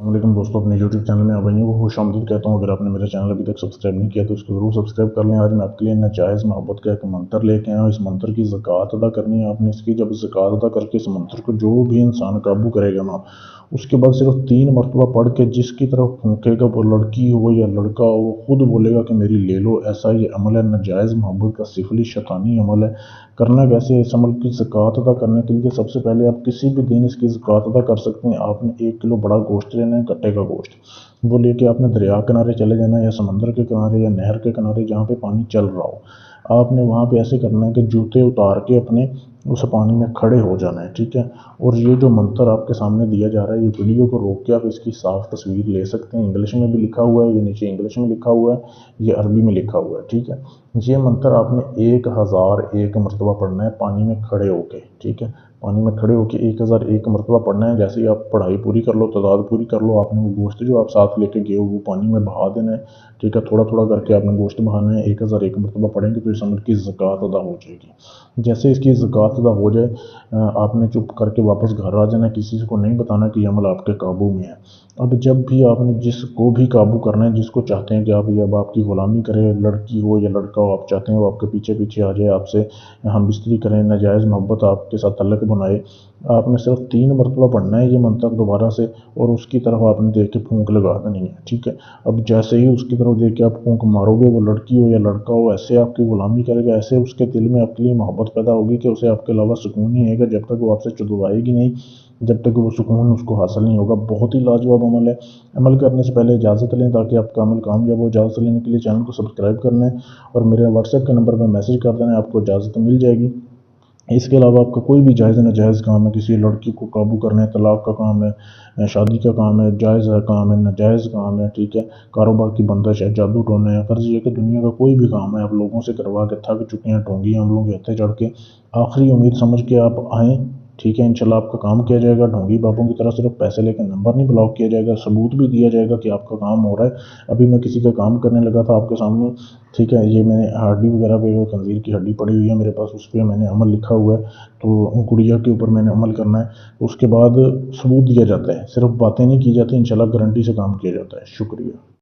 वालेकुम दोस्तों, अपने यूट्यूब चैनल में आप भाइयों को खुश आमदीद कहता हूँ। अगर आपने मेरा चैनल अभी तक सब्सक्राइब नहीं किया तो इसको ज़रूर सब्सक्राइब कर लें। आज मैं आपके लिए नाजायज़ मोहब्बत का एक मंत्र लेके आया हूँ। इस मंत्र की ज़कात अदा करनी है आपने। इसकी जब ज़कात अदा करके इस मंत्र को जो भी इंसान काबू करेगा ना, उसके बाद सिर्फ 3 मरतबा पढ़ के जिसकी तरफ फूंकेगा, वो लड़की हो या लड़का हो, वो खुद बोलेगा कि मेरी ले लो। ऐसा ये अमल है, नाजायज़ मोहब्बत का सिफली शैतानी अमल है। करना कैसे है? इस अमल की ज़कात अदा करने के लिए सबसे पहले आप किसी भी दिन इसकी ज़कात अदा कर सकते हैं। आपने 1 किलो बड़ा गोश्त लेना है, कट्टे का गोश्त। वो लेके आपने दरिया किनारे चले जाना है, या समंदर के किनारे, या नहर के किनारे, जहाँ पे पानी चल रहा हो। आपने वहाँ पे ऐसे करना है कि जूते उतार के अपने उस पानी में खड़े हो जाना है, ठीक है। और ये जो मंत्र आपके सामने दिया जा रहा है, ये वीडियो को रोक के आप इसकी साफ तस्वीर ले सकते हैं। इंग्लिश में भी लिखा हुआ है, ये नीचे इंग्लिश में लिखा हुआ है, ये अरबी में लिखा हुआ है, ठीक है। ये मंत्र आपने 1001 मरतबा पढ़ना है पानी में खड़े होके, ठीक है। पानी में खड़े होके 1001 मरतबा पढ़ना है। जैसे ही आप पढ़ाई पूरी कर लो, तादाद पूरी कर लो, आपने वो गोश्त जो आप साथ लेके गए हो वो पानी में बहा देना है, ठीक है। थोड़ा थोड़ा करके आपने गोश्त बहाना है। 1001 मरतबा पढ़ेंगे तो इस अमल की ज़कात अदा हो जाएगी। जैसे इसकी ज़कात अदा हो जाए, आपने चुप करके वापस घर आ जाना, किसी को नहीं बताना कि ये अमल आपके काबू में है। अब जब भी आपने जिसको भी काबू करना है, जिसको चाहते हैं कि आप ये अब आपकी ग़ुलामी करे, लड़की हो या लड़का हो, आप चाहते हैं वो आपके पीछे पीछे आ जाए, आपसे हम बिस्तरी करें, नाजायज़ मोहब्बत आपके साथ तल्लक बनाए, आपने सिर्फ 3 मरतबा पढ़ना है ये मंत्र दोबारा से, और उसकी तरफ आपने देख के फूंक लगा देनी है, ठीक है। अब जैसे ही उसकी तरफ देख के आप फूंक मारोगे, वो लड़की हो या लड़का हो, ऐसे आपकी ग़ुलामी करेगा, ऐसे उसके दिल में आपके लिए मोहब्बत पैदा होगी कि उसे आपके अलावा सुकून नहीं आएगा। जब तक वो आपसे चुदवाएगी नहीं, जब तक वो सुकून उसको हासिल नहीं होगा। बहुत ही लाजवाब अमल है। अमल करने से पहले इजाज़त लें ताकि आपका अमल कामयाब हो। इजाज़त लेने के लिए चैनल को सब्सक्राइब करना है और मेरे व्हाट्सएप के नंबर पर मैसेज कर देना है, आपको इजाज़त मिल जाएगी। इसके अलावा आपका कोई भी जायज़ नाजायज़ काम है, किसी लड़की को काबू करना है, तलाक का काम है, शादी का काम है, जायज़ काम है, नाजायज़ काम है, ठीक है, कारोबार की बंदिश है, जादू टोना है, फ़र्ज़ ये कि दुनिया का कोई भी काम है, आप लोगों से करवा के थक चुके हैं, ढोंगी अमलों के हत्थे चढ़ के, आखिरी उम्मीद समझ के आप आएँ, ठीक है। इंशाल्लाह आपका काम किया जाएगा। ढोंगी बाबों की तरह सिर्फ पैसे लेकर नंबर नहीं ब्लॉक किया जाएगा, सबूत भी दिया जाएगा कि आपका काम हो रहा है। अभी मैं किसी का काम करने लगा था आपके सामने, ठीक है। ये मैंने हड्डी वगैरह पे, खंजीर की हड्डी पड़ी हुई है मेरे पास, उस पर मैंने अमल लिखा हुआ है, तो गुड़िया के ऊपर मैंने अमल करना है। उसके बाद सबूत दिया जाता है, सिर्फ बातें नहीं की जाती, इंशाल्लाह गारंटी से काम किया जाता है। शुक्रिया।